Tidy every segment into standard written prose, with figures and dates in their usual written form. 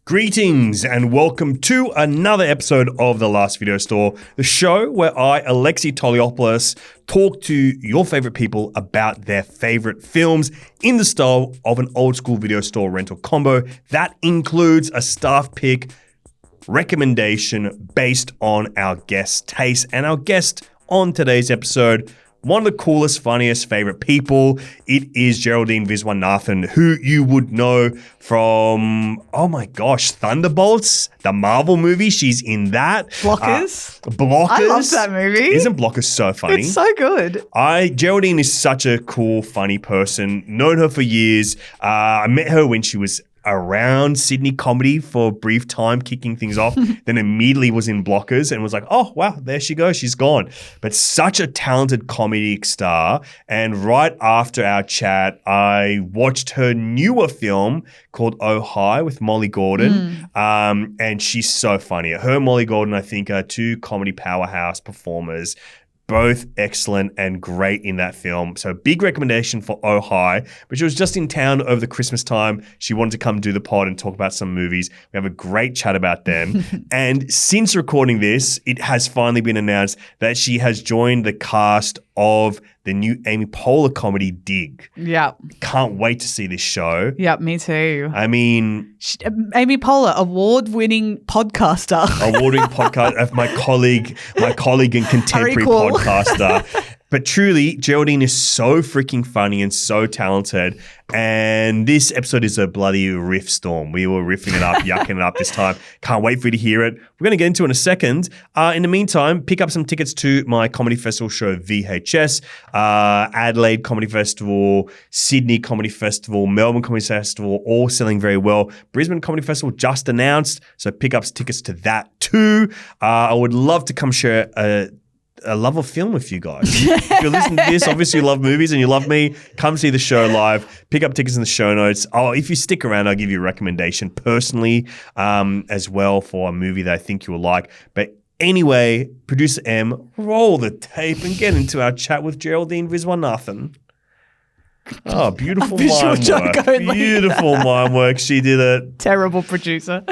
Greetings and welcome to another episode of The Last Video Store, the show where I, Alexei Toliopoulos, talk to your favorite people about their favorite films in the style of an old school video store rental combo. That includes a staff pick recommendation based on our guest taste. And our guest on today's episode, one of the coolest, funniest, favorite people. It is Geraldine Viswanathan, who you would know from, oh my gosh, Thunderbolts, the Marvel movie. She's in that. Blockers. Blockers. I love that movie. Isn't Blockers so funny? It's so good. Geraldine is such a cool, funny person. Known her for years. I met her when she was around Sydney comedy for a brief time, kicking things off, then immediately was in Blockers and was like, oh, wow, there she goes. She's gone. But such a talented comedic star. And right after our chat, I watched her newer film called Oh Hi with Molly Gordon. And she's so funny. Her and Molly Gordon, I think, are two comedy powerhouse performers. Both excellent and great in that film. So big recommendation for Oh Hi. But she was just in town over the Christmas time. She wanted to come do the pod and talk about some movies. We have a great chat about them. And since recording this, it has finally been announced that she has joined the cast of the new Amy Poehler comedy Dig. Yeah. Can't wait to see this show. Yeah, me too. I mean, Amy Poehler, award-winning podcaster. Award-winning podcast of my colleague and contemporary podcaster. But truly, Geraldine is so freaking funny and so talented. And this episode is a bloody riff storm. We were riffing it up, yucking it up this time. Can't wait for you to hear it. We're going to get into it in a second. In the meantime, pick up some tickets to my comedy festival show, VHS. Adelaide Comedy Festival, Sydney Comedy Festival, Melbourne Comedy Festival, all selling very well. Brisbane Comedy Festival just announced, so pick up tickets to that too. I would love to come share a love of film with you guys. If you're listening to this, obviously you love movies and you love me, come see the show live. Pick up tickets in the show notes. If you stick around, I'll give you a recommendation personally as well for a movie that I think you will like. But anyway, Producer M, roll the tape and get into our chat with Geraldine Viswanathan. Oh, beautiful mime work. Beautiful mime work. She did it. Terrible producer.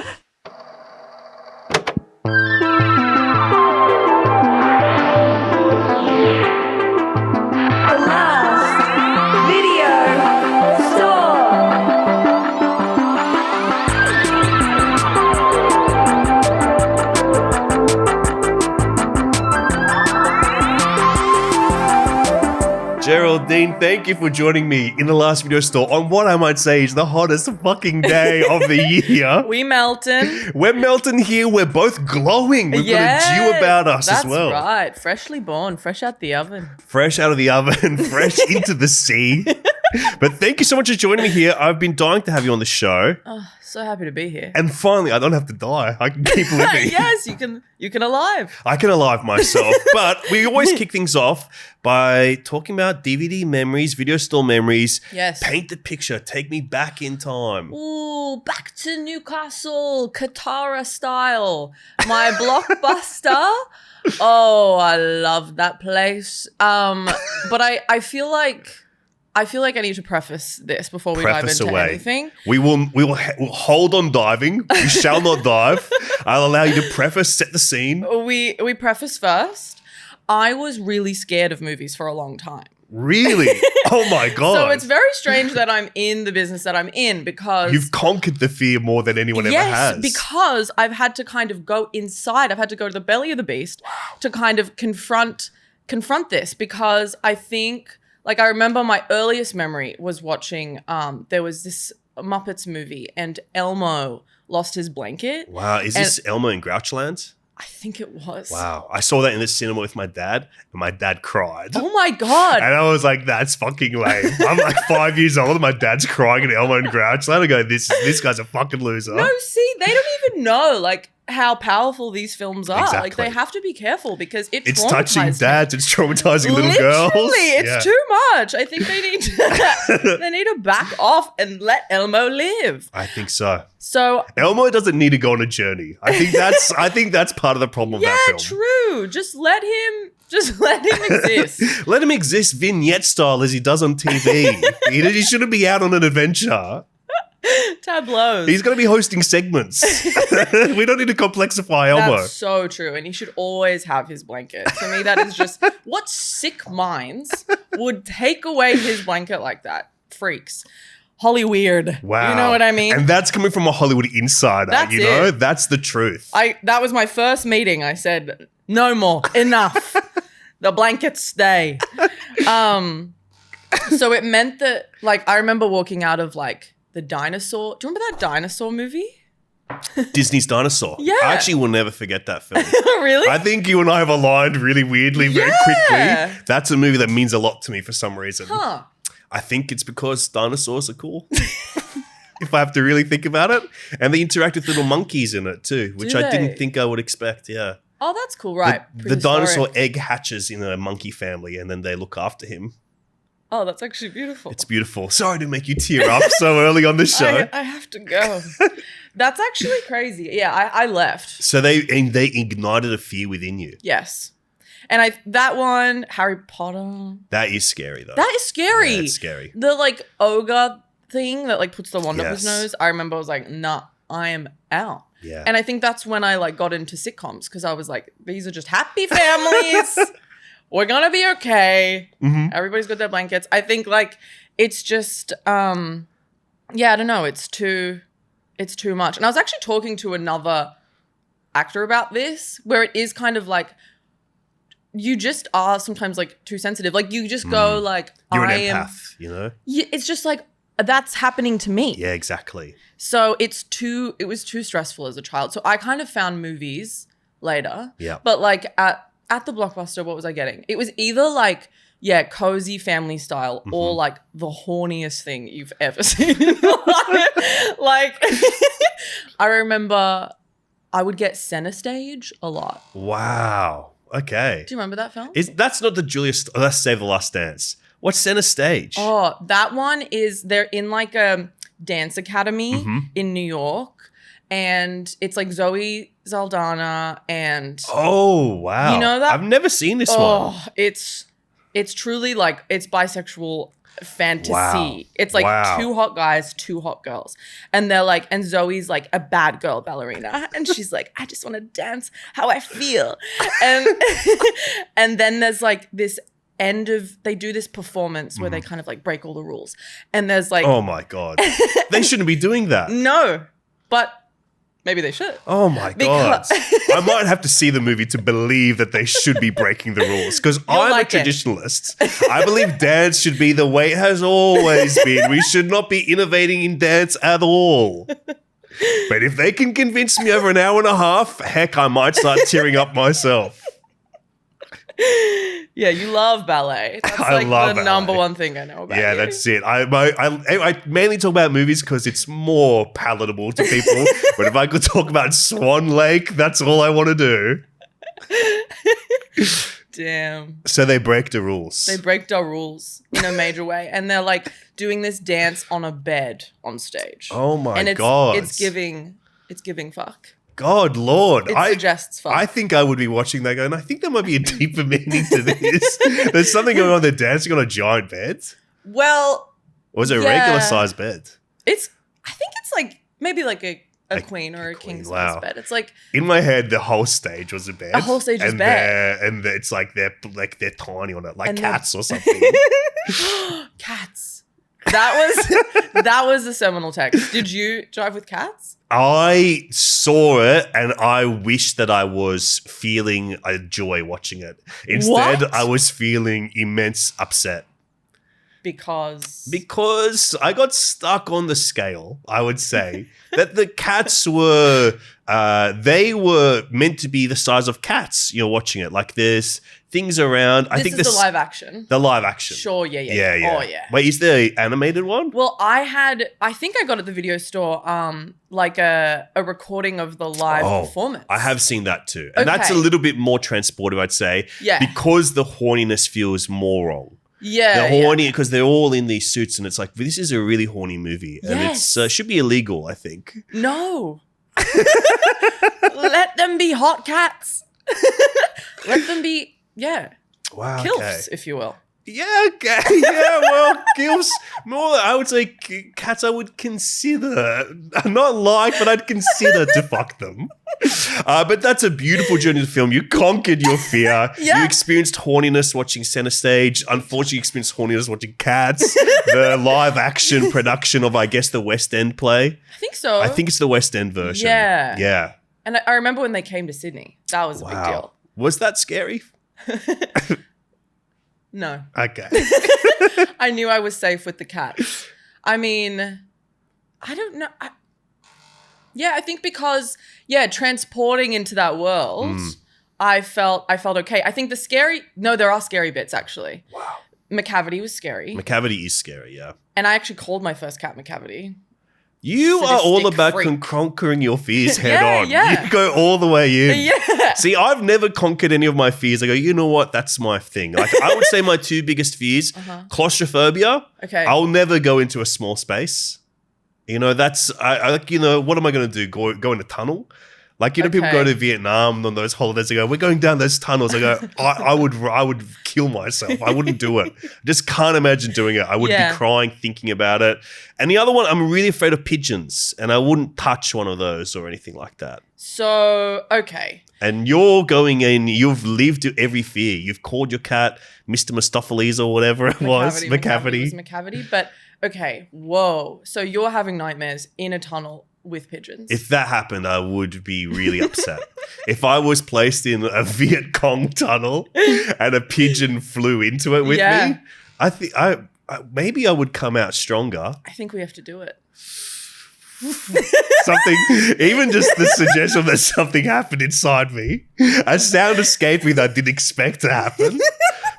Geraldine, thank you for joining me in the Last Video Store on what I might say is the hottest fucking day of the year. We melting. We're melting here. We're both glowing. We've got a dew about us as well. That's right. Freshly born, fresh out the oven. Fresh out of the oven, fresh into the sea. But thank you so much for joining me here. I've been dying to have you on the show. Oh, so happy to be here. And finally, I don't have to die. I can keep living. Yes, you can alive. I can alive myself. But we always kick things off by talking about DVD memories, video store memories. Yes. Paint the picture. Take me back in time. Ooh, back to Newcastle, Katara style. My blockbuster. Oh, I love that place. But I feel like I need to preface this before we dive into anything. We will hold on diving. We shall not dive. I'll allow you to preface, set the scene. We preface first. I was really scared of movies for a long time. Really? Oh my God. So it's very strange that I'm in the business that I'm in because you've conquered the fear more than anyone ever has. Yes, because I've had to kind of go inside. I've had to go to the belly of the beast to kind of confront this because I think. Like, I remember my earliest memory was watching, there was this Muppets movie and Elmo lost his blanket. Wow. Is this Elmo in Grouchland? I think it was. Wow. I saw that in the cinema with my dad and my dad cried. Oh my God. And I was like, that's fucking lame. I'm like 5 years old and my dad's crying at Elmo and Grouchland. I go, this guy's a fucking loser. No, see, they don't even know, like, how powerful these films are. Exactly. Like, they have to be careful because it's touching dads, it's traumatizing little girls. Literally, it's too much. I think they need to back off and let Elmo live. I think so. So Elmo doesn't need to go on a journey. I think that's part of the problem of that film. Yeah, true. Just let him exist. Let him exist vignette style as he does on TV. He shouldn't be out on an adventure. Tableaus. He's going to be hosting segments. We don't need to complexify Elmo. That's so true. And he should always have his blanket. To me, that is just what sick minds would take away his blanket like that. Freaks. Holly weird. Wow. You know what I mean? And that's coming from a Hollywood insider, That's you know? it. That's the truth. That was my first meeting. I said, no more. Enough. The blankets stay. So it meant that, like, I remember walking out of, like, the dinosaur. Do you remember that dinosaur movie? Disney's Dinosaur. Yeah. I actually will never forget that film. Really? I think you and I have aligned really weirdly, very Yeah. quickly. That's a movie that means a lot to me for some reason. Huh. I think it's because dinosaurs are cool. If I have to really think about it. And they interact with little monkeys in it too, which Do I they? didn't think I would expect. Yeah. Oh, that's cool. Right. The dinosaur Prehistoric. egg hatches in a monkey family and then they look after him. Oh, that's actually beautiful. It's beautiful. Sorry to make you tear up so early on the show. I have to go. That's actually crazy. Yeah, I left. So they ignited a fear within you. Yes. And that one, Harry Potter. That is scary though. That is scary. Yeah, it's scary. The like ogre thing that like puts the wand up his Yes. nose. I remember I was like, nah, I am out. Yeah. And I think that's when I like got into sitcoms because I was like, these are just happy families. We're gonna be okay. Mhm. Everybody's got their blankets. I think like it's just yeah, I don't know. It's too much. And I was actually talking to another actor about this, where it is kind of like you just are sometimes like too sensitive. Like you just go like You're an I am. empath, you know? Yeah, it's just like that's happening to me. Yeah, exactly. So it was too stressful as a child. So I kind of found movies later. Yeah. But like at the Blockbuster, what was I getting? It was either like, yeah, cozy family style or like the horniest thing you've ever seen in your life. Like I remember I would get Center Stage a lot. Wow. Okay. Do you remember that film? That's not the Let's Save the Last Dance. What's Center Stage? Oh, that one is they're in like a dance academy in New York, and it's like Zoe Saldana and Oh, wow. You know that? I've never seen this one. oh, it's truly like it's bisexual fantasy. Wow. It's like Wow. two hot guys, two hot girls, and they're like, and Zoe's like a bad girl ballerina, and she's like, I just want to dance how I feel, and and then there's like this. They do this performance where they kind of like break all the rules. And there's like, Oh, my God. They shouldn't be doing that. no, but maybe they should. Oh, my God. Because- I might have to see the movie to believe that they should be breaking the ruals because I'm like a it. traditionalist. I believe dance should be the way it has always been. We should not be innovating in dance at all. But if they can convince me over an hour and a half, heck, I might start tearing up myself. Yeah, you love ballet. That's I like love the ballet. number one thing I know about Yeah, you. that's it. I mainly talk about movies because it's more palatable to people. But if I could talk about Swan Lake, that's all I want to do. Damn. So they break the rules. They break the rules in a major way. And they're like doing this dance on a bed on stage. Oh my and God. It's giving fuck. God, Lord. It suggests fuck. I think I would be watching that going, I think there might be a deeper meaning to this. There's something going on. They're dancing on a giant bed. Well, Or is it a Yeah. regular sized bed? I think it's like maybe like a queen or a queen, king wow. size bed. It's like In my head, the whole stage was a bed. A whole stage is bed. And it's like they're tiny on it, like And they're- cats or something. cats. That was the seminal text. Did you drive with cats? I saw it and I wish that I was feeling a joy watching it. Instead, What? I was feeling immense upset Because I got stuck on the scale, I would say, that the cats were they were meant to be the size of cats, watching it. Like there's things around. I think this is the live action. The live action. Sure, yeah. Yeah. Oh, yeah. Wait, is there an animated one? Well, I think I got at the video store, like a recording of the live performance. I have seen that too. And that's a Okay. little bit more transportive, I'd say. Yeah. Because the horniness feels more wrong. Yeah. The horny, because they're all in these suits and it's like, this is a really horny movie. And Yes. it's should be illegal, I think. No. Let them be hot cats. Let them be, Wow. kilfs, Okay. if you will. Yeah, okay. Yeah, well, Gil's more, I would say cats I would consider, not like, but I'd consider to fuck them. But that's a beautiful journey to film. You conquered your fear. Yeah. You experienced horniness watching Center Stage. Unfortunately, you experienced horniness watching Cats. The live action production of, I guess, the West End play. I think so. I think it's the West End version. Yeah. Yeah. And I remember when they came to Sydney. That was a big deal. Was that scary? No. Okay. I knew I was safe with the cats. I mean, I don't know. I think because, transporting into that world, I felt okay. I think there are scary bits, actually. Wow. McCavity was scary. McCavity is scary, yeah. And I actually called my first cat McCavity. You are all Sadistic about freak. conquering your fears head on. Yeah. You go all the way in. Yeah. See, I've never conquered any of my fears. I go, you know what? That's my thing. Like, I would say my two biggest fears, claustrophobia. Okay. I'll never go into a small space. You know, that's, I like, you know, what am I going to do? Go in a tunnel? Like, you know, people go to Vietnam on those holidays. They go, we're going down those tunnels. I go, I would kill myself. I wouldn't do it. Just can't imagine doing it. I would be crying thinking about it. And the other one, I'm really afraid of pigeons. And I wouldn't touch one of those or anything like that. So, okay. And you're going in, you've lived every fear. You've called your cat Mr. Mistopheles or whatever it was. McCavity. It was McCavity. But, okay, whoa. So you're having nightmares in a tunnel with pigeons. If that happened, I would be really upset. If I was placed in a Viet Cong tunnel and a pigeon flew into it with me, I think maybe I would come out stronger. I think we have to do it. Something, even just the suggestion that something happened inside me, a sound escaped me that I didn't expect to happen.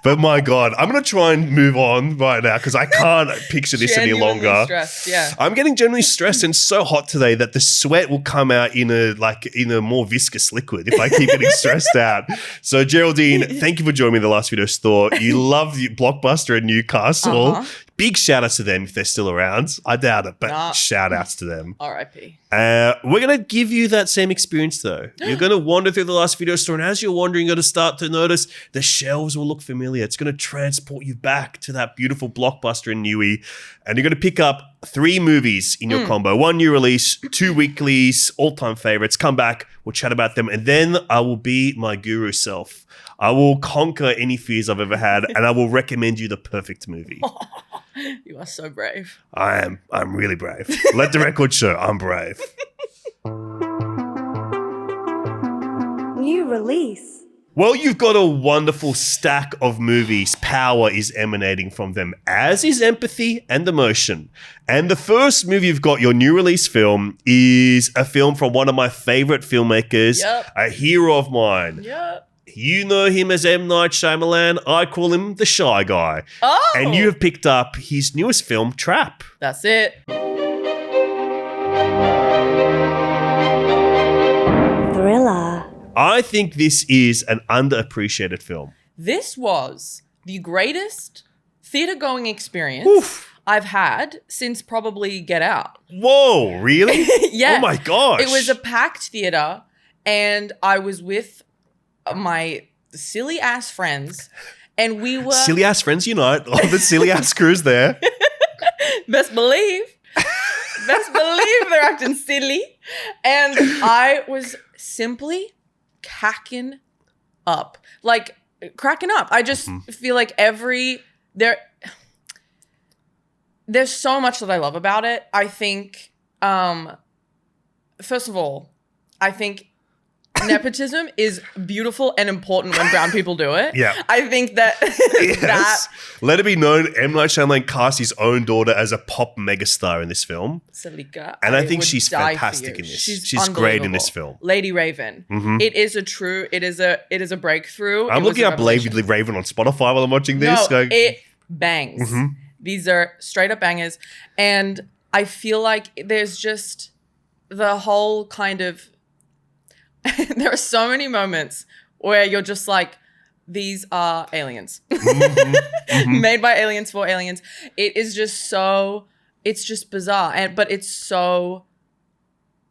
But my God, I'm going to try and move on right now because I can't picture this any longer. Stressed, yeah. I'm getting genuinely stressed and so hot today that the sweat will come out in a more viscous liquid if I keep getting stressed out. So Geraldine, thank you for joining me in the last video store. You love Blockbuster in Newcastle. Big shout outs to them if they're still around. I doubt it, but shout outs to them. R.I.P. We're going to give you that same experience though. You're going to wander through the last video store, and as you're wandering, you're going to start to notice the shelves will look familiar. It's going to transport you back to that beautiful Blockbuster in Newey, and you're going to pick up 3 movies in your combo. 1 new release, 2 weeklies, all-time favorites. Come back, we'll chat about them, and then I will be my guru self. I will conquer any fears I've ever had, and I will recommend you the perfect movie. You are so brave. I am. I'm really brave. Let the record show I'm brave. New release. Well, you've got a wonderful stack of movies. Power is emanating from them, as is empathy and emotion. And the first movie you've got, your new release film, is a film from one of my favorite filmmakers, a hero of mine. Yep. You know him as M. Night Shyamalan. I call him the Shy Guy. Oh! And you have picked up his newest film, Trap. That's it. Thriller. I think this is an underappreciated film. This was the greatest theater-going experience I've had since probably Get Out. Whoa, really? Yeah. Oh my gosh. It was a packed theater, and I was with my silly-ass friends, and we were... Silly-ass friends unite. All the silly-ass crews there. Best believe they're acting silly. And I was simply cracking up. I just feel like there's so much that I love about it. I think, first of all, I think nepotism is beautiful and important when brown people do it. Yeah. I think that Yes. Let it be known, M. Night Shyamalan cast his own daughter as a pop megastar in this film. Salika, And I think would she's die for fantastic you. in this. She's She's great in this unbelievable. film. Lady Raven. It is a breakthrough. I'm looking up Lady Raven on Spotify while I'm watching this. No, it bangs. These are straight up bangers. And I feel like there's just the whole kind of there are so many moments where you're just like, these are aliens. Made by aliens for aliens. It is just so, it's just bizarre. But it's so,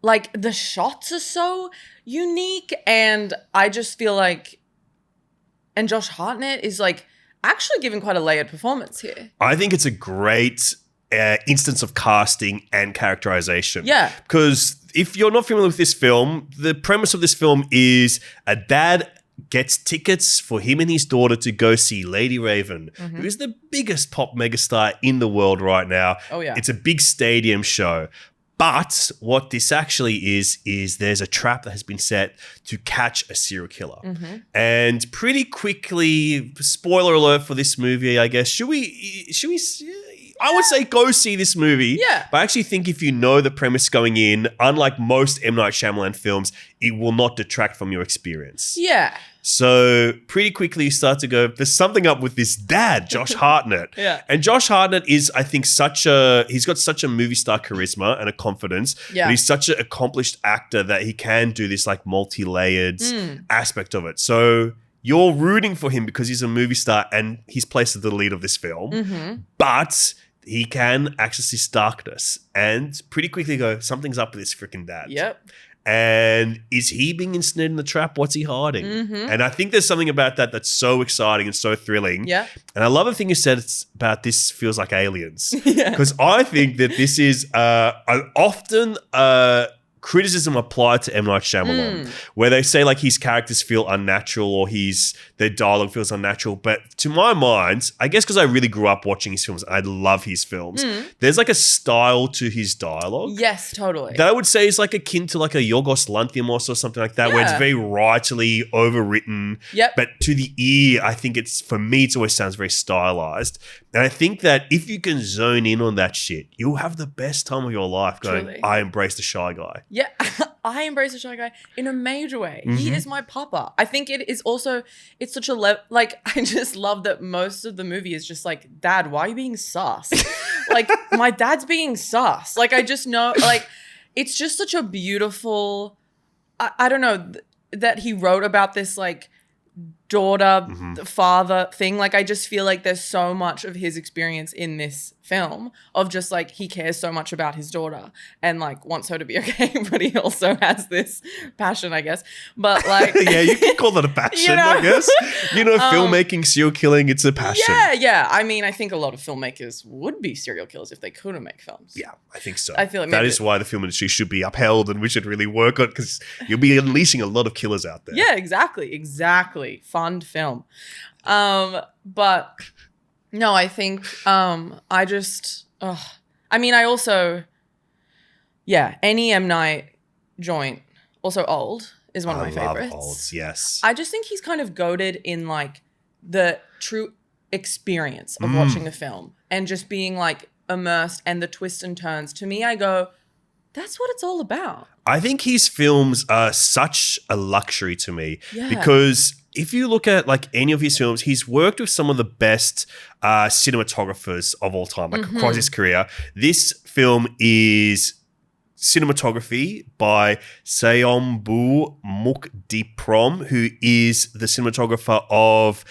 like, the shots are so unique. And I just feel like, and Josh Hartnett is like actually giving quite a layered performance here. I think it's a great instance of casting and characterization. Yeah. Because if you're not familiar with this film, the premise of this film is a dad gets tickets for him and his daughter to go see Lady Raven, who is the biggest pop megastar in the world right now. Oh, yeah. It's a big stadium show. But what this actually is there's a trap that has been set to catch a serial killer. And pretty quickly, spoiler alert for this movie, I guess, should we I would say go see this movie. Yeah. But I actually think if you know the premise going in, unlike most M. Night Shyamalan films, it will not detract from your experience. Yeah. So pretty quickly you start to go, there's something up with this dad, Josh Hartnett. Yeah. And Josh Hartnett is, I think, he's got such a movie star charisma and a confidence. Yeah. But he's such an accomplished actor that he can do this like multi-layered aspect of it. So you're rooting for him because he's a movie star and he's placed as the lead of this film. But he can access his darkness and pretty quickly go, something's up with this freaking dad. Yep. And is he being ensnared in the trap? What's he hiding? And I think there's something about that that's so exciting and so thrilling. Yeah. And I love the thing you said about this feels like Aliens. Because I think that this is often criticism applied to M. Night Shyamalan, where they say like his characters feel unnatural or their dialogue feels unnatural. But to my mind, I guess because I really grew up watching his films, I love his films. There's like a style to his dialogue. Yes, totally. That I would say is like akin to like a Yorgos Lanthimos or something like that, where it's very writily overwritten. Yep. But to the ear, I think for me, it always sounds very stylized. And I think that if you can zone in on that shit, you'll have the best time of your life going, Truly. I embrace the shy guy. Yeah, I embrace the shy guy in a major way. He is my papa. I think it is also, it's such a, like, I just love that most of the movie is just like, Dad, why are you being sus? Like, my dad's being sus. Like, I just know, like, it's just such a beautiful, I don't know, that he wrote about this, like, daughter, father thing. Like, I just feel like there's so much of his experience in this film of just like he cares so much about his daughter and like wants her to be okay, but he also has this passion, I guess. But like, Yeah, you can call that a passion, I guess. Filmmaking, serial killing, it's a passion. Yeah. I mean, I think a lot of filmmakers would be serial killers if they couldn't make films. Yeah, I think so. I feel like that maybe- is why the film industry should be upheld and we should really work on it because you'll be unleashing a lot of killers out there. Yeah, exactly. Fund film. But no, I think I just I mean, I also any M. Night joint, also Old is one of my favorites. Olds, yes. I just think he's kind of goated in like the true experience of watching a film and just being like immersed and the twists and turns. To me, I go, that's what it's all about. I think his films are such a luxury to me Yeah. because if you look at like any of his films, he's worked with some of the best cinematographers of all time, like across his career. This film is cinematography by Sayombu Mukdiprom, who is the cinematographer of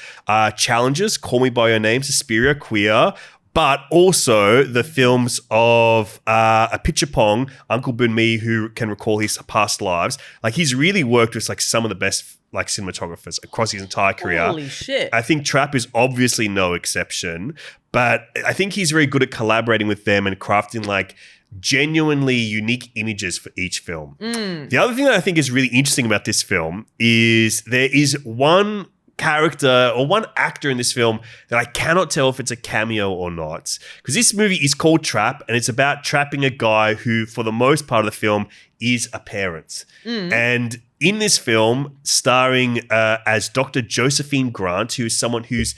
Challenges, Call Me By Your Name, Suspiria, Queer, but also the films of A Picture Pong, Uncle Boon Me, who can recall his past lives. Like he's really worked with like some of the best like cinematographers across his entire career. Holy shit. I think Trap is obviously no exception, but I think he's very good at collaborating with them and crafting like genuinely unique images for each film. The other thing that I think is really interesting about this film is there is one character or one actor in this film that I cannot tell if it's a cameo or not. Because this movie is called Trap and it's about trapping a guy who, for the most part of the film, is a parent. And in this film, starring as Dr. Josephine Grant, who is someone who's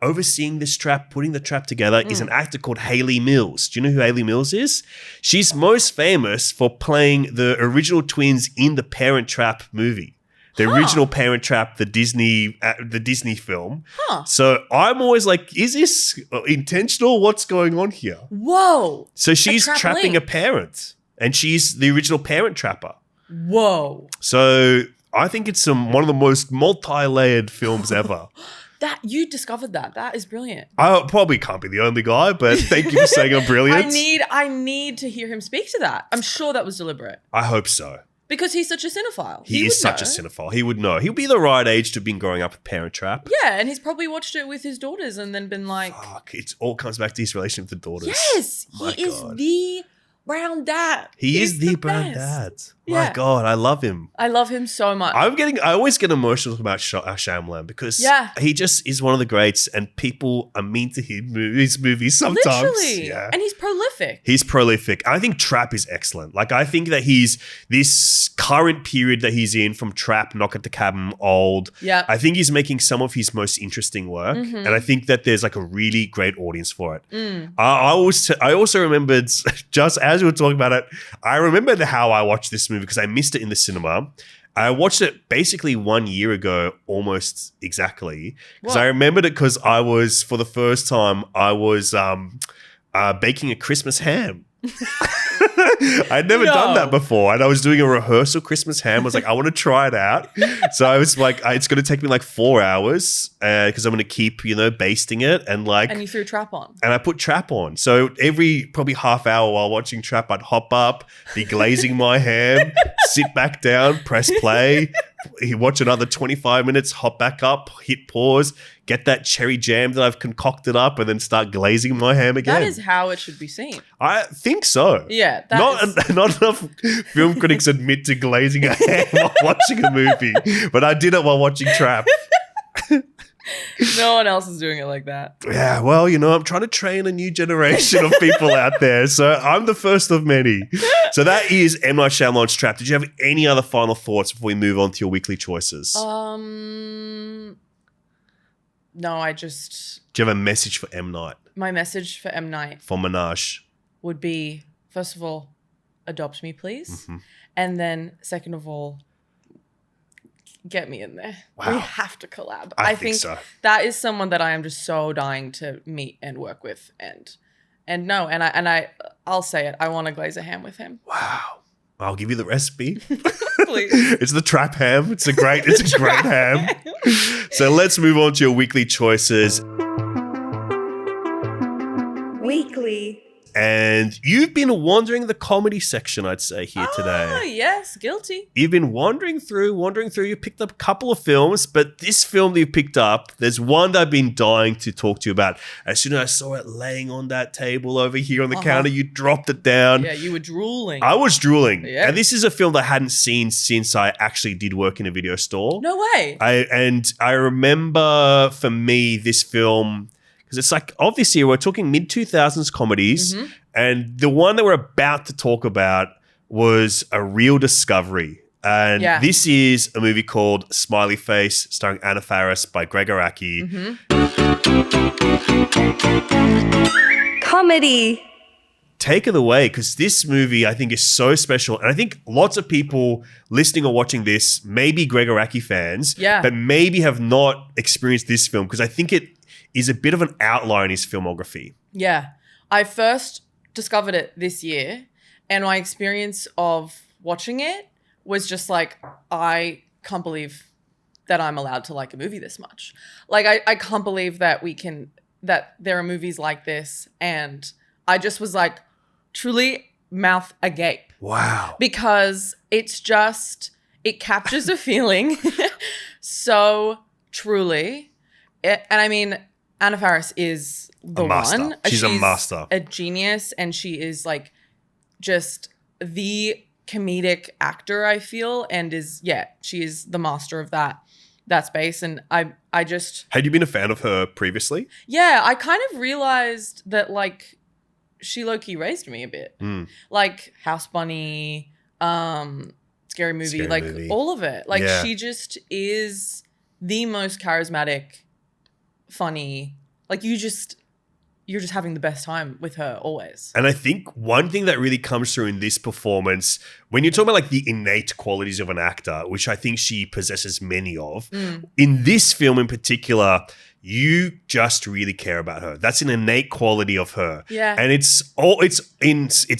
overseeing this trap, putting the trap together, is an actor called Hayley Mills. Do you know who Hayley Mills is? She's most famous for playing the original twins in the Parent Trap movie. The original Parent Trap, the Disney film. So I'm always like, is this intentional? What's going on here? Whoa. So she's trap trapping link. a parent, and she's the original Parent Trapper. Whoa. So I think it's one of the most multi-layered films ever. That you discovered that. That is brilliant. I probably can't be the only guy, but thank you for saying I'm brilliant. I need to hear him speak to that. I'm sure that was deliberate. I hope so. Because he's such a cinephile. He would is such a know. cinephile. He would know. He'll be the right age to have been growing up with Parent Trap. Yeah, and he's probably watched it with his daughters and then been like, Fuck, it all comes back to his relationship with the daughters. yes, My he is God. the brown dad. He He's is the brown best. dad. My Yeah. God, I love him. I love him so much. I always get emotional about Shyamalan because Yeah. he just is one of the greats and people are mean to him, his movies sometimes. Literally. Yeah. And he's prolific. He's prolific. I think Trap is excellent. Like, I think that he's this current period that he's in from Trap, Knock at the Cabin, Old. Yeah. I think he's making some of his most interesting work. Mm-hmm. And I think that there's like a really great audience for it. Mm. I also remembered, just as we were talking about it, I remembered how I watched this movie because I missed it in the cinema. I watched it basically 1 year ago, almost exactly. Because What? I remembered it because I was, for the first time, I was baking a Christmas ham. I'd never done that before. And I was doing a rehearsal Christmas ham. I was like, I want to try it out. So I was like, it's going to take me like 4 hours because I'm going to keep, basting it. And you threw Trap on. and I put Trap on. So every probably half hour while watching Trap, I'd hop up, be glazing my ham, sit back down, press play, watch another 25 minutes, hop back up, hit pause, get that cherry jam that I've concocted up, and then start glazing my ham again. That is how it should be seen. I think so. Yeah. Not enough film critics admit to glazing a ham while watching a movie, but I did it while watching Trap. No one else is doing it like that. Yeah, well, I'm trying to train a new generation of people out there, so I'm the first of many. So that is M. Night Shyamalan's Trap. Did you have any other final thoughts before we move on to your weekly choices? No, I just... Do you have a message for M. Night? My message for M. Night For Minaj? would be, first of all, adopt me, please. Mm-hmm. And then, second of all, get me in there. Wow. We have to collab. I think so. That is someone that I am just so dying to meet and work with. I'll say it. I want to glaze a ham with him. Wow. I'll give you the recipe. Please. It's the Trap ham. It's a great ham. So let's move on to your weekly choices. Weekly. And you've been wandering the comedy section, I'd say, here Oh, today. yes. Guilty. You've been wandering through. You picked up a couple of films, but this film that you picked up, there's one that I've been dying to talk to you about. As soon as I saw it laying on that table over here on the counter, you dropped it down. Yeah, you were drooling. I was drooling. Yeah. And this is a film that I hadn't seen since I actually did work in a video store. No way. I remember for me this film, because it's like, obviously we're talking mid-2000s comedies, and the one that we're about to talk about was a real discovery. And this is a movie called Smiley Face, starring Anna Faris by Greg Araki. Comedy. Take it away, because this movie I think is so special. And I think lots of people listening or watching this may be Greg Araki fans, but maybe have not experienced this film, because I think it is a bit of an outlier in his filmography. Yeah. I first discovered it this year, and my experience of watching it was just like, I can't believe that I'm allowed to like a movie this much. Like, I can't believe that that there are movies like this. And I just was like, truly mouth agape. Wow. Because it captures a feeling so truly. And I mean, Anna Faris is the one. She's a master. A genius, and she is like just the comedic actor, I feel, and she is the master of that space. And I just... Had you been a fan of her previously? Yeah, I kind of realized that like she low-key raised me a bit. Like House Bunny, Scary Movie, all of it. Like she just is the most charismatic, funny, like you're just having the best time with her always. And I think one thing that really comes through in this performance, when you're talking about like the innate qualities of an actor, which I think she possesses many of, in this film in particular, you just really care about her. That's an innate quality of her. Yeah. And it's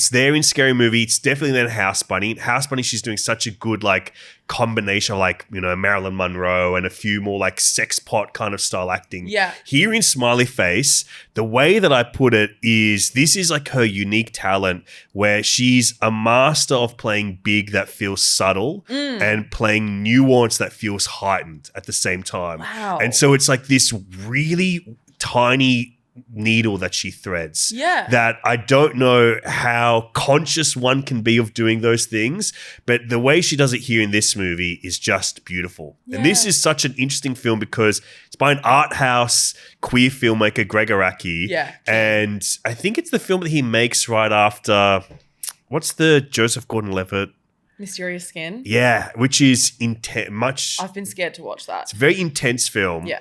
there in Scary Movie. It's definitely there in House Bunny. House Bunny, she's doing such a good like combination of like, Marilyn Monroe and a few more like sex pot kind of style acting. Yeah. Here in Smiley Face, the way that I put it is this is like her unique talent where she's a master of playing playing big that feels subtle and playing nuance that feels heightened at the same time. Wow. And so it's like this really tiny needle that she threads. Yeah. That I don't know how conscious one can be of doing those things, but the way she does it here in this movie is just beautiful. And this is such an interesting film because it's by an art house queer filmmaker, Greg Araki. Yeah. And I think it's the film that he makes right after, what's the Joseph Gordon-Levitt? Mysterious Skin. Yeah, which is I've been scared to watch that. it's a very intense film. Yeah.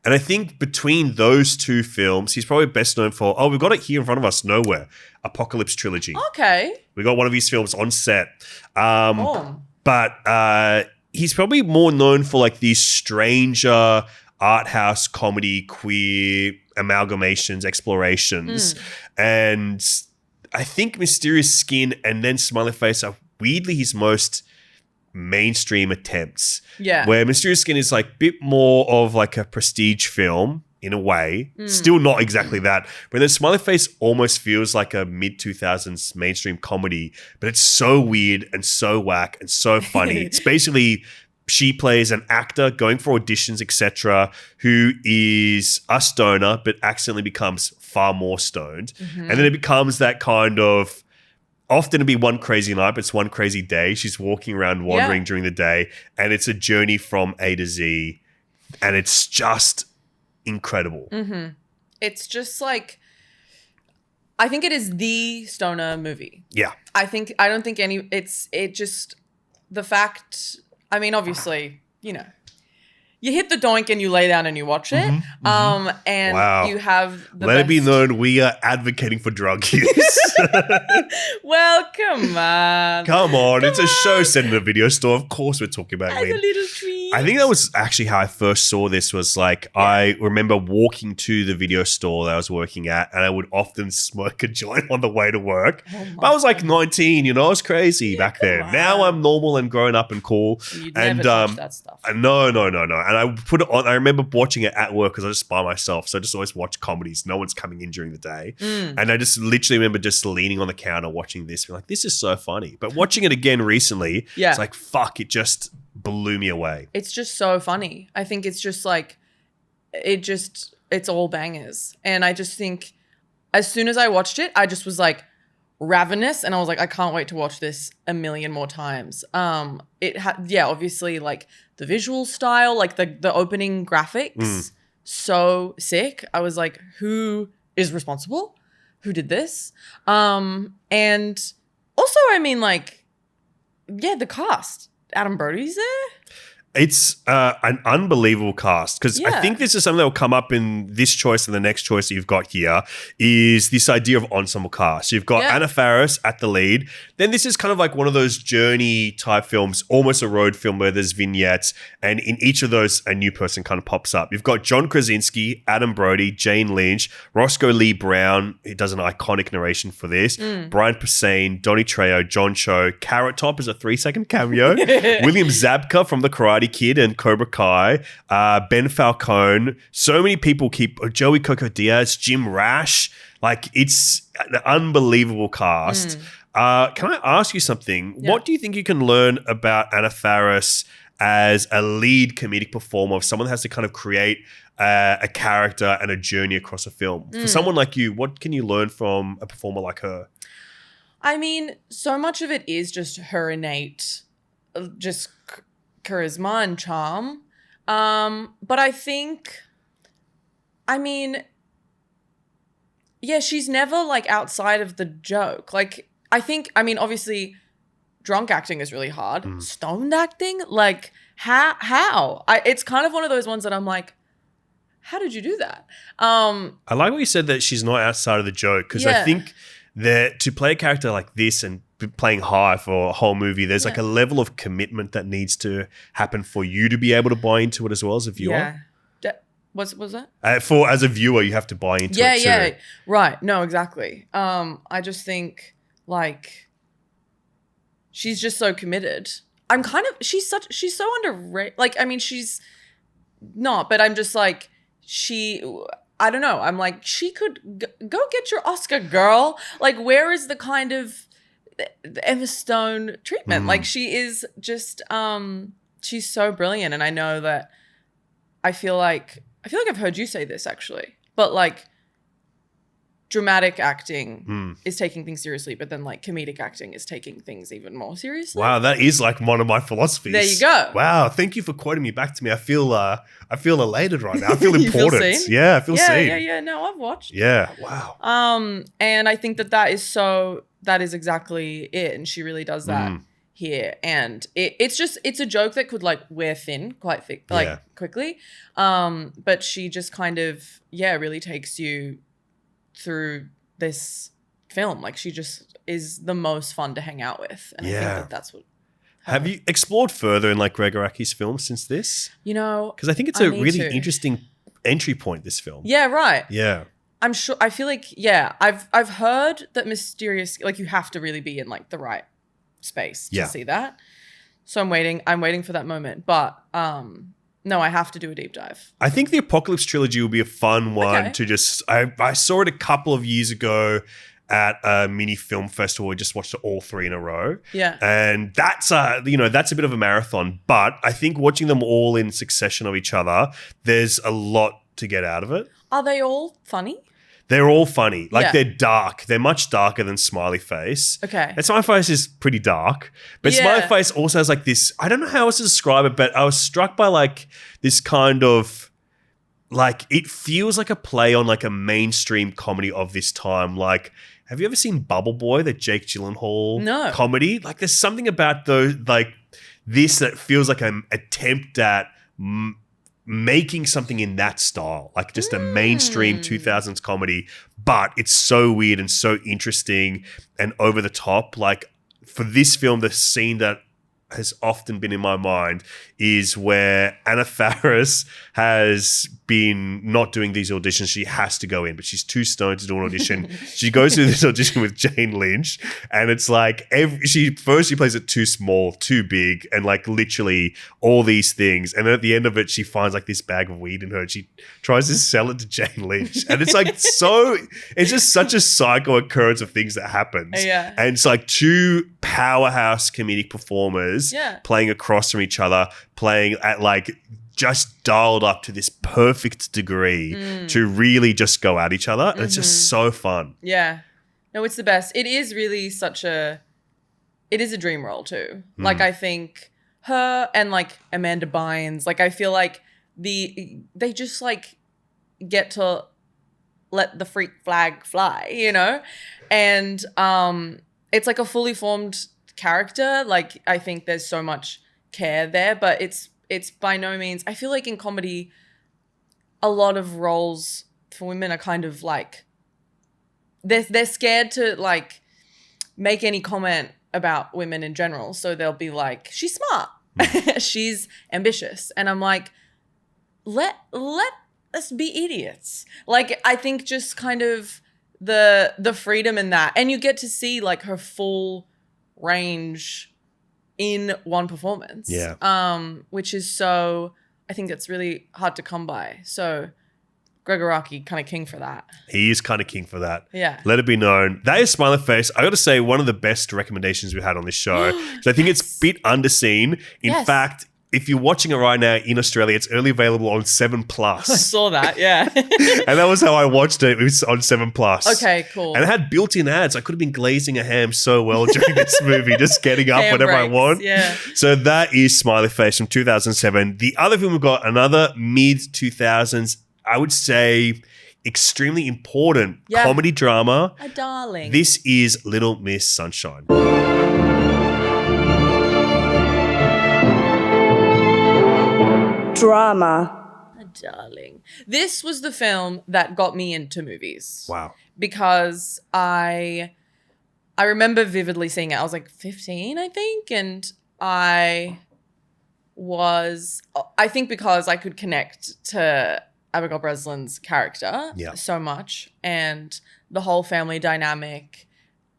And I think between those two films, he's probably best known for, we've got it here in front of us, Nowhere, Apocalypse Trilogy. Okay. We got one of his films on set. Oh. But he's probably more known for like these stranger art house comedy, queer amalgamations, explorations. And I think Mysterious Skin and then Smiley Face are weirdly his most mainstream attempts. Yeah. Where Mysterious Skin is like a bit more of like a prestige film in a way. Still not exactly that. But then Smiley Face almost feels like a mid-2000s mainstream comedy, but it's so weird and so whack and so funny. It's basically she plays an actor going for auditions, etc., who is a stoner but accidentally becomes far more stoned. And then it becomes that kind of, often it'd be one crazy night, but it's one crazy day. She's walking around wandering during the day, and it's a journey from A to Z, and it's just incredible. It's just like, I think it is the stoner movie. Yeah. I don't think the fact, I mean, obviously, you know, you hit the doink and you lay down and you watch it. And Wow. you have the Let it be best- known we are advocating for drug use. Well, come on. Come on. It's a show set in a video store. Of course we're talking about As weed. a little treat. I think that was actually how I first saw this was like, I remember walking to the video store that I was working at and I would often smoke a joint on the way to work. But I was like 19, you know, I was crazy back then. on. Now I'm normal and grown up and cool. You'd and never touch that stuff. No. And I put it on. I remember watching it at work because I was just by myself. So I just always watch comedies. No one's coming in during the day. And I just literally remember just leaning on the counter watching this. Being like, this is so funny. But watching it again recently, it's like, fuck, it just blew me away. It's just so funny. I think it's just like, it's all bangers. And I just think as soon as I watched it, I just was like ravenous and I was like, I can't wait to watch this a million more times. It had, obviously like the visual style, like the opening graphics, so sick. I was like, who is responsible? Who did this? And also, I mean, like, the cast. Adam Brody's there. It's an unbelievable cast because I think this is something that will come up in this choice and the next choice that you've got here is this idea of ensemble cast. You've got Anna Faris at the lead. Then this is kind of like one of those journey type films, almost a road film where there's vignettes and in each of those a new person kind of pops up. You've got John Krasinski, Adam Brody, Jane Lynch, Roscoe Lee Brown, he does an iconic narration for this, Brian Posehn, Donnie Trejo, John Cho, Carrot Top is a 3-second cameo, William Zabka from The Karate Kid and Cobra Kai, Ben Falcone, so many people Joey Coco Diaz, Jim Rash, like it's an unbelievable cast. Can I ask you something? What do you think you can learn about Anna Faris as a lead comedic performer, if someone has to kind of create a character and a journey across a film? For someone like you, what can you learn from a performer like her? I mean, so much of it is just her innate, just charisma and charm. But I think, I mean, she's never like outside of the joke. Like, I think, I mean, obviously drunk acting is really hard. Stoned acting, like how? It's kind of one of those ones that I'm like, how did you do that? I like what you said that she's not outside of the joke because I think that to play a character like this and playing high for a whole movie, there's like a level of commitment that needs to happen for you to be able to buy into it as well as a viewer. Was that? As a viewer, you have to buy into it too. Yeah, right. No, exactly. I just think like she's just so committed. She's so underrated. Like, I mean, she's not, but I'm just like, I don't know. I'm like, she could go get your Oscar, girl. Like, where is the kind of the Emma Stone treatment. Like she is just she's so brilliant, and I know that I feel like I've heard you say this actually, but like dramatic acting is taking things seriously, but then like comedic acting is taking things even more seriously. Wow, that is like one of my philosophies. There you go. Wow, thank you for quoting me back to me. I feel elated right now. I feel You feel important. seen? Yeah, I feel seen. Yeah. No, I've watched. Yeah. Wow. And I think that is exactly it, and she really does that here. And it's a joke that could like wear thin quite thick, like quickly. But she just kind of really takes you through this film. Like she just is the most fun to hang out with, and I think that's what. Have you explored further in like Gregg Araki's films since this? You know, because I think it's a really interesting entry point. This film. Yeah. Right. Yeah. I'm sure. I feel like I've heard that mysterious. Like you have to really be in like the right space to see that. So I'm waiting for that moment. But no, I have to do a deep dive. I think the Apocalypse trilogy will be a fun one to just. I saw it a couple of years ago at a mini film festival. We just watched it all 3 in a row. Yeah. And that's a bit of a marathon. But I think watching them all in succession of each other, there's a lot to get out of it. Are they all funny? They're all funny. Like they're dark. They're much darker than Smiley Face. Okay. And Smiley Face is pretty dark. But Smiley Face also has like this, I don't know how else to describe it, but I was struck by like this kind of, like it feels like a play on like a mainstream comedy of this time. Like, have you ever seen Bubble Boy, the Jake Gyllenhaal comedy? Like there's something about those, like this that feels like an attempt at making something in that style, like just a mainstream 2000s comedy, but it's so weird and so interesting and over the top. Like for this film, the scene that has often been in my mind is where Anna Faris has been not doing these auditions. She has to go in, but she's too stoned to do an audition. She goes to this audition with Jane Lynch, and it's like she plays it too small, too big, and like literally all these things. And then at the end of it, she finds like this bag of weed in her, and she tries to sell it to Jane Lynch. And it's like it's just such a psycho occurrence of things that happens. Yeah. And it's like two powerhouse comedic performers playing across from each other, playing at like just dialed up to this perfect degree to really just go at each other. And it's just so fun. Yeah. No, it's the best. It is really it is a dream role too. Like I think her and like Amanda Bynes, like I feel like they just like get to let the freak flag fly, you know? And it's like a fully formed character. Like I think there's so much care there, but it's by no means, I feel like in comedy a lot of roles for women are kind of like they're scared to like make any comment about women in general, so they'll be like, she's smart, she's ambitious, and I'm like, let us be idiots. Like I think just kind of the freedom in that, and you get to see like her full range in one performance, which is so, I think it's really hard to come by. So Gregg Araki, kind of king for that. He is kind of king for that. Yeah. Let it be known. That is Smiley Face. I got to say, one of the best recommendations we had on this show. So I think it's a bit underseen. In fact, if you're watching it right now in Australia, it's early available on 7 Plus. I saw that, yeah. And that was how I watched it. It was on 7 Plus. Okay, cool. And it had built-in ads. I could have been glazing a ham so well during this movie, just getting up whenever I want. Yeah. So that is Smiley Face from 2007. The other film we've got, another mid-2000s, I would say extremely important comedy drama. A darling. This is Little Miss Sunshine. Drama. A darling. This was the film that got me into movies. Wow. Because I remember vividly seeing it. I was like 15, I think. And I think because I could connect to Abigail Breslin's character so much, and the whole family dynamic,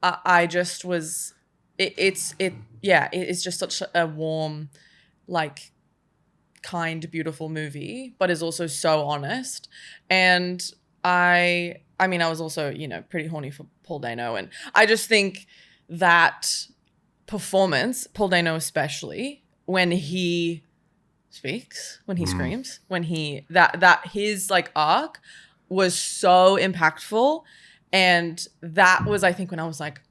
I just was, it's just such a warm, like, kind, beautiful movie, but is also so honest. And I mean, I was also, pretty horny for Paul Dano, and I just think that performance, Paul Dano especially, when he speaks, when he screams, when he that his like arc was so impactful. And that was, I think, when I was like,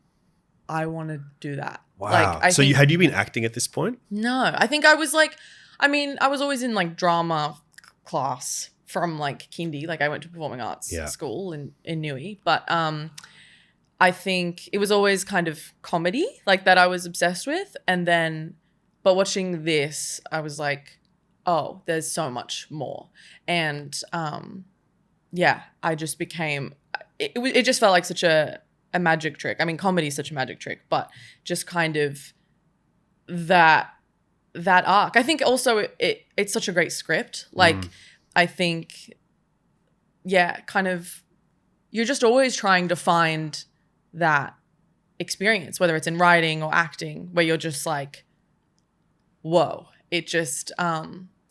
I want to do that. Wow. Like, So had you been acting at this point? No, I think I was like, I mean, I was always in like drama class from like kindy. Like I went to performing arts school in Newey. But I think it was always kind of comedy like that I was obsessed with. And then, but watching this, I was like, oh, there's so much more. And I just became, it just felt like such a magic trick. I mean, comedy is such a magic trick, but just kind of that arc. I think also it's such a great script. Like, I think, kind of, you're just always trying to find that experience, whether it's in writing or acting, where you're just like, whoa, it just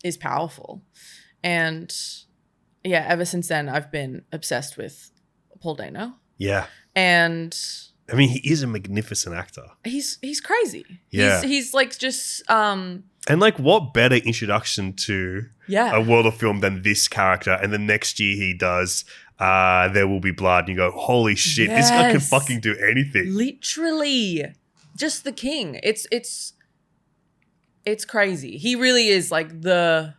is powerful. And ever since then, I've been obsessed with Paul Dano. Yeah. And I mean, he is a magnificent actor. He's crazy. Yeah. He's like just and like what better introduction to a world of film than this character? And the next year he does There Will Be Blood, and you go, holy shit, this guy can fucking do anything. Literally. Just the king. It's crazy. He really is like the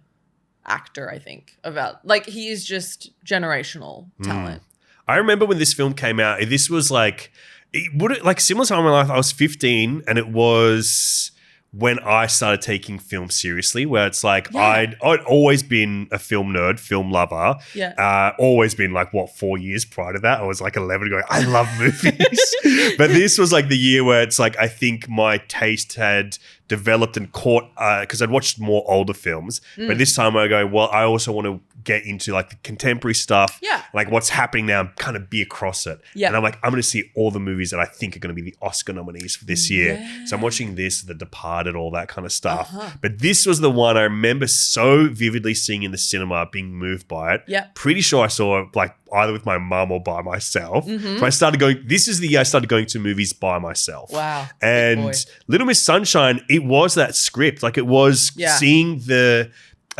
actor, I think, about like he is just generational talent. I remember when this film came out, this was like, similar time in my life, I was 15 and it was when I started taking film seriously, where it's like I'd always been a film nerd, film lover. Yeah. Always been like, 4 years prior to that? I was like 11 going, I love movies. But this was like the year where it's like, I think my taste had developed and caught, because I'd watched more older films. But this time I go, well, I also want to get into like the contemporary stuff. Yeah. Like what's happening now and kind of be across it. Yeah. And I'm like, I'm going to see all the movies that I think are going to be the Oscar nominees for this year. Yeah. So I'm watching this, The Departed, all that kind of stuff. But this was the one I remember so vividly seeing in the cinema, being moved by it. Yeah. Pretty sure I saw it like either with my mum or by myself. So I started going, this is the year I started going to movies by myself. Wow. And Little Miss Sunshine, it was that script. Like it was seeing a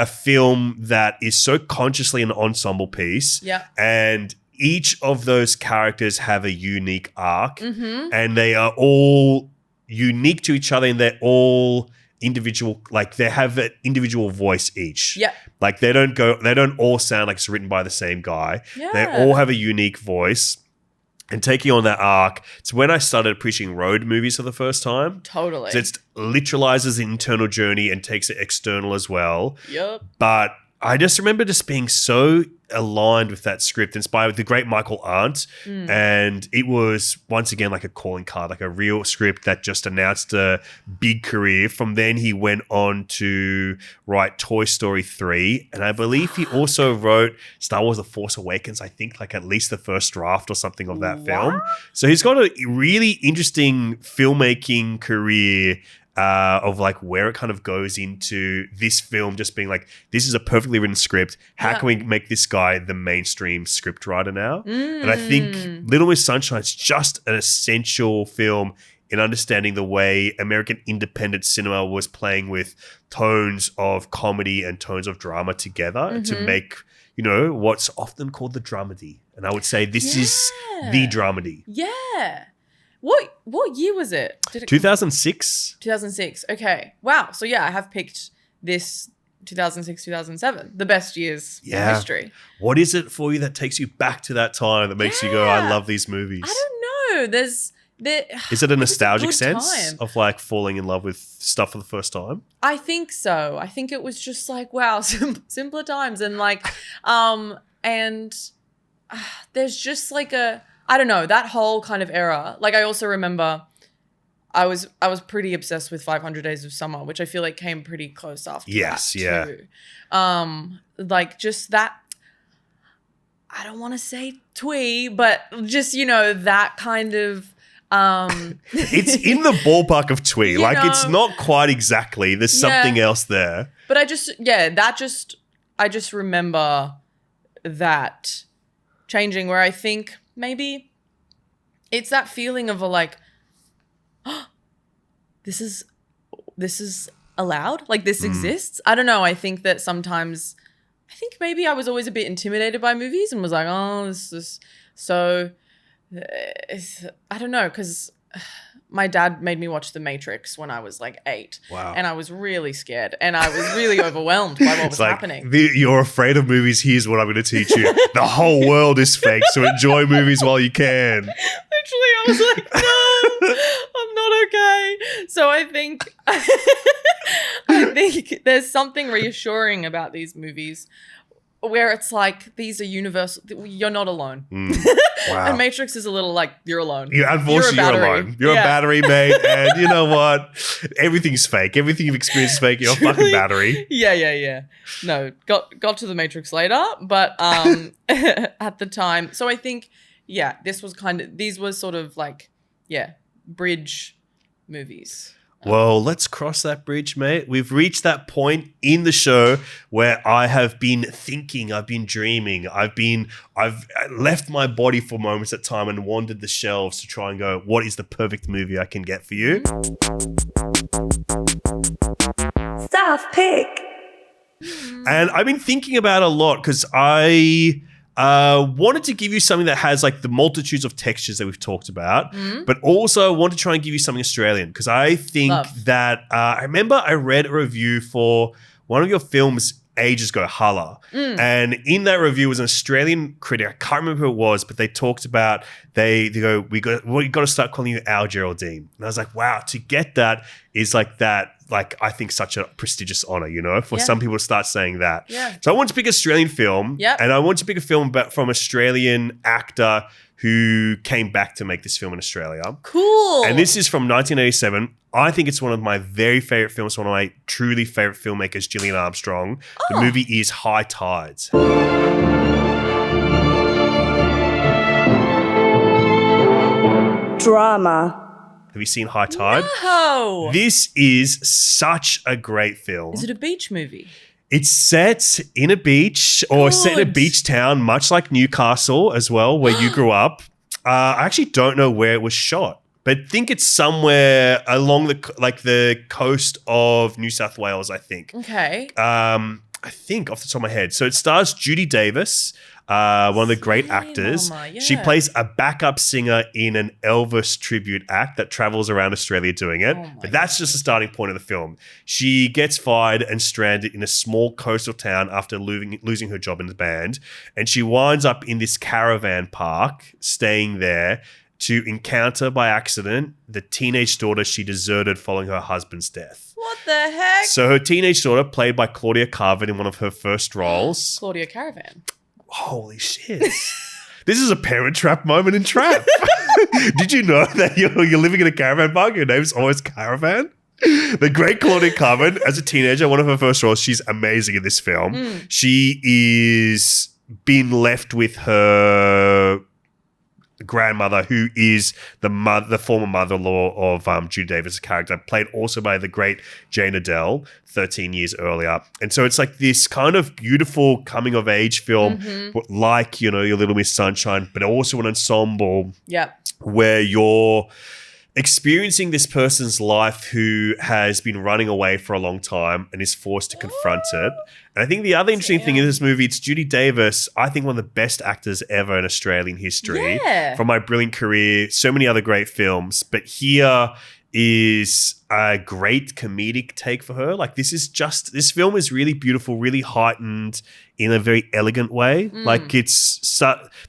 film that is so consciously an ensemble piece. Yeah. And each of those characters have a unique arc and they are all unique to each other and they're all individual, like they have an individual voice each. Yeah. Like they don't all sound like it's written by the same guy. Yeah. They all have a unique voice. And taking on that arc, it's when I started appreciating road movies for the first time. Totally. So it literalizes the internal journey and takes it external as well. Yep. But I just remember just being so aligned with that script, inspired with the great Michael Arndt. And it was, once again, like a calling card, like a real script that just announced a big career. From then, he went on to write Toy Story 3. And I believe he also wrote Star Wars The Force Awakens, I think, like at least the first draft or something of that film. So he's got a really interesting filmmaking career of like where it kind of goes into this film just being like, this is a perfectly written script. How can we make this guy the mainstream script writer now? And I think Little Miss Sunshine is just an essential film in understanding the way American independent cinema was playing with tones of comedy and tones of drama together to make, what's often called the dramedy. And I would say this is the dramedy. Yeah. What year was it? 2006. 2006. Okay. Wow. So I have picked this 2006, 2007, the best years in history. What is it for you that takes you back to that time that makes you go, I love these movies? I don't know. Is it a nostalgic sense of like falling in love with stuff for the first time? I think so. I think it was just like, wow, simpler times. And like, and there's just like I don't know, that whole kind of era. Like I also remember I was pretty obsessed with 500 Days of Summer, which I feel like came pretty close after that too. Like just that, I don't want to say twee, but just, that kind of it's in the ballpark of twee. Like it's not quite exactly. There's something else there. But I just remember that changing, where I think maybe it's that feeling of this is allowed. Like this exists. I don't know. I think that sometimes, I think maybe I was always a bit intimidated by movies and was like, oh, this is so. I don't know, because my dad made me watch The Matrix when I was like 8. Wow. And I was really scared and I was really overwhelmed by what was happening. You're afraid of movies. Here's what I'm going to teach you. The whole world is fake, so enjoy movies while you can. Literally, I was like, no, I'm not okay. So I think there's something reassuring about these movies where it's like, these are universal. You're not alone. Wow. And Matrix is a little like, you're alone. Unfortunately, you're alone. You're a battery, mate. And you know what? Everything's fake. Everything you've experienced is fake. You're a fucking battery. Yeah. No, got to the Matrix later, but at the time. So I think, these were sort of like, bridge movies. Well, let's cross that bridge, mate. We've reached that point in the show where I have been thinking, I've been dreaming, I've left my body for moments at time and wandered the shelves to try and go, what is the perfect movie I can get for you? Staff pick. And I've been thinking about it a lot because I wanted to give you something that has like the multitudes of textures that we've talked about, but also want to try and give you something Australian because I think that I remember I read a review for one of your films ages ago, Hala. And in that review was an Australian critic. I can't remember who it was, but they talked about, they go, we got to start calling you our Geraldine. And I was like, wow, to get that is like that, like I think such a prestigious honor, you know, for some people to start saying that. Yeah. So I want to pick Australian film and I want to pick a film from Australian actor who came back to make this film in Australia. Cool. And this is from 1987. I think it's one of my very favorite films, one of my truly favorite filmmakers, Gillian Armstrong. The movie is High Tides. Drama. Have you seen High Tide? No. This is such a great film. Is it a beach movie? It's set in a beach or set in a beach town, much like Newcastle as well, where you grew up. I actually don't know where it was shot, but think it's somewhere along the coast of New South Wales, I think. Okay. I think off the top of my head. So it stars Judy Davis, one of the great actors. She plays a backup singer in an Elvis tribute act that travels around Australia doing it. But that's just the starting point of the film. She gets fired and stranded in a small coastal town after losing her job in the band. And she winds up in this caravan park, staying there to encounter by accident the teenage daughter she deserted following her husband's death. What the heck? So her teenage daughter, played by Claudia Carvin in one of her first roles. Claudia Caravan. Holy shit. This is a Parent Trap moment in Trap. Did you know that you're living in a caravan park? Your name's always Caravan? The great Claudia Carvin, as a teenager, one of her first roles, she's amazing in this film. She is being left with her grandmother, who is the former mother-in-law of Judy Davis' character, played also by the great Jane Adele 13 years earlier. And so it's like this kind of beautiful coming-of-age film, like, you know, Your Little Miss Sunshine, but also an ensemble where you're experiencing this person's life who has been running away for a long time and is forced to confront it. And I think the other interesting thing in this movie, it's Judy Davis, I think one of the best actors ever in Australian history. From My Brilliant Career, so many other great films. But here is a great comedic take for her. Like this film is really beautiful, really heightened in a very elegant way. Like it's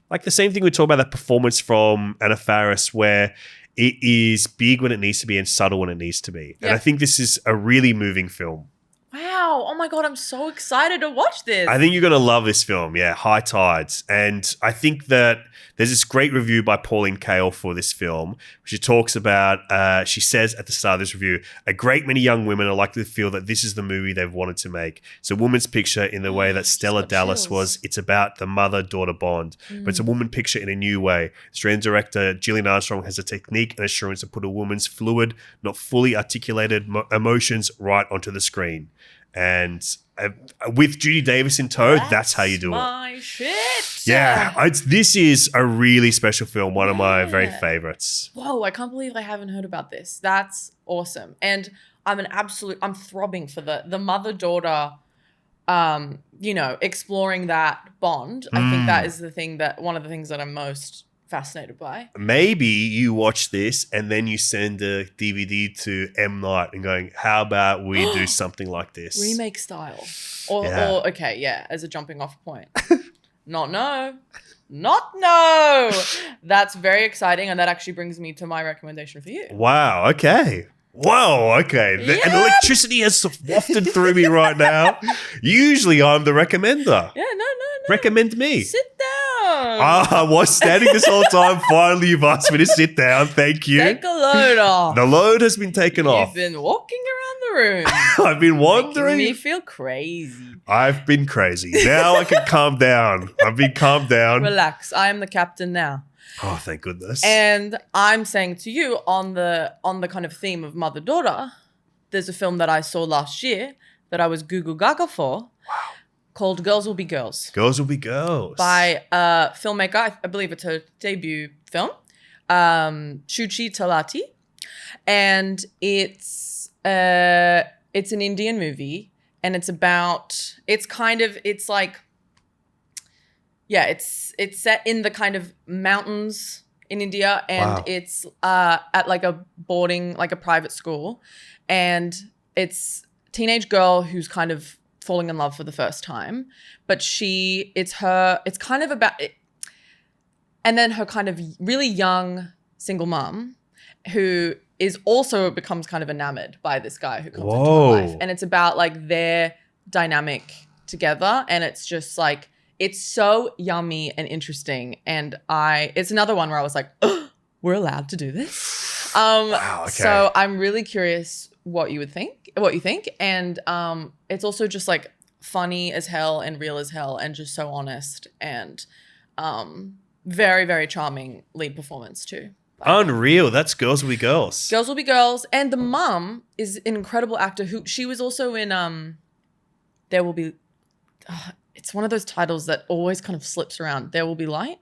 like the same thing we talk about that performance from Anna Faris where it is big when it needs to be and subtle when it needs to be. And I think this is a really moving film. Wow. Oh my God, I'm so excited to watch this. I think you're going to love this film. Yeah, High Tides. And I think that there's this great review by Pauline Kael for this film. She talks about, she says at the start of this review, a great many young women are likely to feel that this is the movie they've wanted to make. It's a woman's picture in the way that Stella Dallas was. It's about the mother-daughter bond. But it's a woman picture in a new way. Australian director Gillian Armstrong has a technique and assurance to put a woman's fluid, not fully articulated emotions right onto the screen. And with Judy Davis in tow, that's how you do it. My shit. This is a really special film. One of my very favorites. Whoa, I can't believe I haven't heard about this. That's awesome. And I'm throbbing for the mother-daughter, exploring that bond. I think that is one of the things that I'm most fascinated by. Maybe you watch this and then you send a DVD to M. Night and going, how about we do something like this? Remake style. Or as a jumping off point. Not no. That's very exciting. And that actually brings me to my recommendation for you. Wow. Okay. Whoa, okay. And electricity has wafted through me right now. Usually I'm the recommender. Yeah, no. Recommend me. Sit down. I was standing this whole time. Finally, you've asked me to sit down. Thank you. Take a load off. The load has been taken off. You've been walking around the room. I've been wandering. Making me feel crazy. I've been crazy. Now I can calm down. I've been calmed down. Relax. I am the captain now. Oh, thank goodness. And I'm saying to you on the kind of theme of mother-daughter, there's a film that I saw last year that I was goo gaga for. Wow. Called Girls Will Be Girls. Girls Will Be Girls. By a filmmaker, I believe it's her debut film, Shuchi Talati. And it's an Indian movie, and it's set in the kind of mountains in India, and it's at like a private school, and it's a teenage girl who's kind of falling in love for the first time, but it's kind of about it. And then her kind of really young single mom who becomes kind of enamored by this guy who comes into her life. And it's about like their dynamic together. And it's just like, it's so yummy and interesting. And it's another one where I was like, oh, we're allowed to do this. Okay. So I'm really curious what you think. And it's also just like funny as hell and real as hell and just so honest and very, very charming lead performance too. Unreal. That's Girls Will Be Girls. Girls Will Be Girls. And the mum is an incredible actor who she was also in There Will Be it's one of those titles that always kind of slips around. There Will Be Light.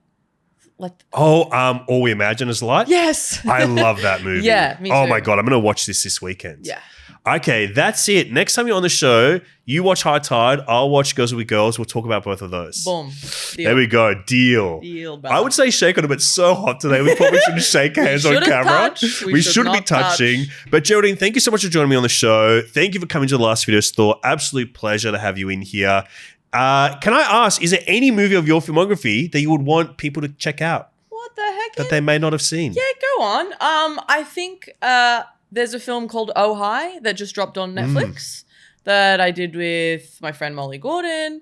All We Imagine Is Light? Yes. I love that movie. Yeah, me too. Oh my God, I'm going to watch this weekend. Yeah. Okay, that's it. Next time you're on the show, you watch High Tide, I'll watch Girls Will Be Girls. We'll talk about both of those. Boom. Deal. There we go. Deal. I would say shake on it, but it's so hot today. We probably shouldn't shake hands on camera. We shouldn't be touching. But Geraldine, thank you so much for joining me on the show. Thank you for coming to the Last Video Store. Absolute pleasure to have you in here. Can I ask, is there any movie of your filmography that you would want people to check out? What the heck? That they may not have seen? Yeah, go on. I think there's a film called Oh Hi that just dropped on Netflix that I did with my friend Molly Gordon,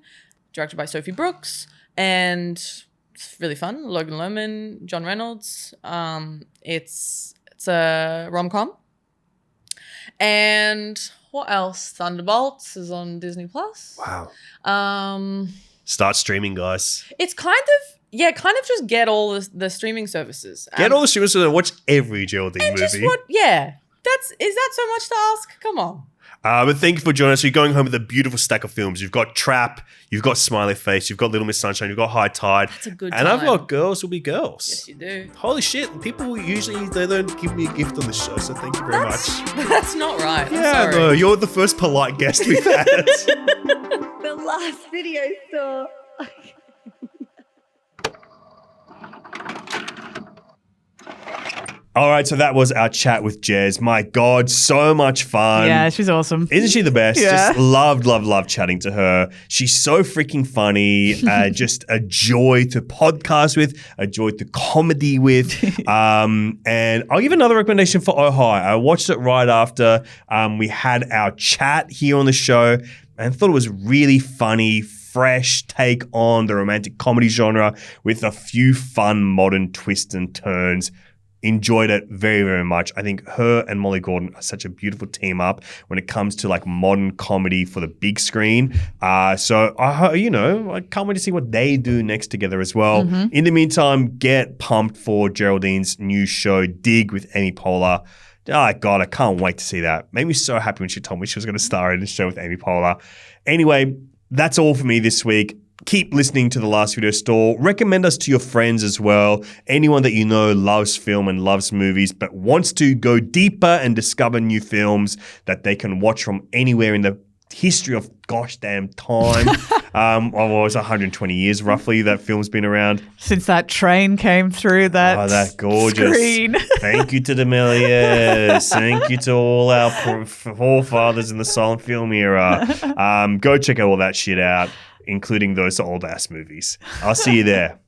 directed by Sophie Brooks, and it's really fun. Logan Lerman, John Reynolds. It's a rom-com. And what else? Thunderbolts is on Disney Plus. Wow. Start streaming, guys. It's kind of just get all the streaming services. Get all the streaming services and watch every Geraldine movie. Is that so much to ask? Come on. But thank you for joining us. You're going home with a beautiful stack of films. You've got Trap, you've got Smiley Face, you've got Little Miss Sunshine, you've got High Tide. That's a good And time. I've got Girls Will Be Girls. Yes, you do. Holy shit. People usually, they don't give me a gift on the show, so thank you very much. That's not right. Yeah, I'm sorry. no, you're the first polite guest we've had. The Last Video Store. All right, so that was our chat with Jez. My God, so much fun. Yeah, she's awesome. Isn't she the best? Yeah. Just loved chatting to her. She's so freaking funny. Just a joy to podcast with, a joy to comedy with. And I'll give another recommendation for Oh Hi. I watched it right after we had our chat here on the show and thought it was really funny, fresh take on the romantic comedy genre with a few fun modern twists and turns. Enjoyed it very, very much. I think her and Molly Gordon are such a beautiful team up when it comes to like modern comedy for the big screen. So I can't wait to see what they do next together as well. Mm-hmm. In the meantime, get pumped for Geraldine's new show, Dig with Amy Poehler. Oh, God, I can't wait to see that. Made me so happy when she told me she was going to star in the show with Amy Poehler. Anyway, that's all for me this week. keep listening to The Last Video Store. Recommend us to your friends as well. Anyone that you know loves film and loves movies but wants to go deeper and discover new films that they can watch from anywhere in the history of gosh damn time. It's 120 years roughly that film's been around. Since that train came through that gorgeous screen. Thank you to the Méliès. Thank you to all our forefathers in the silent film era. Go check all that shit out, including those old ass movies. I'll see you there.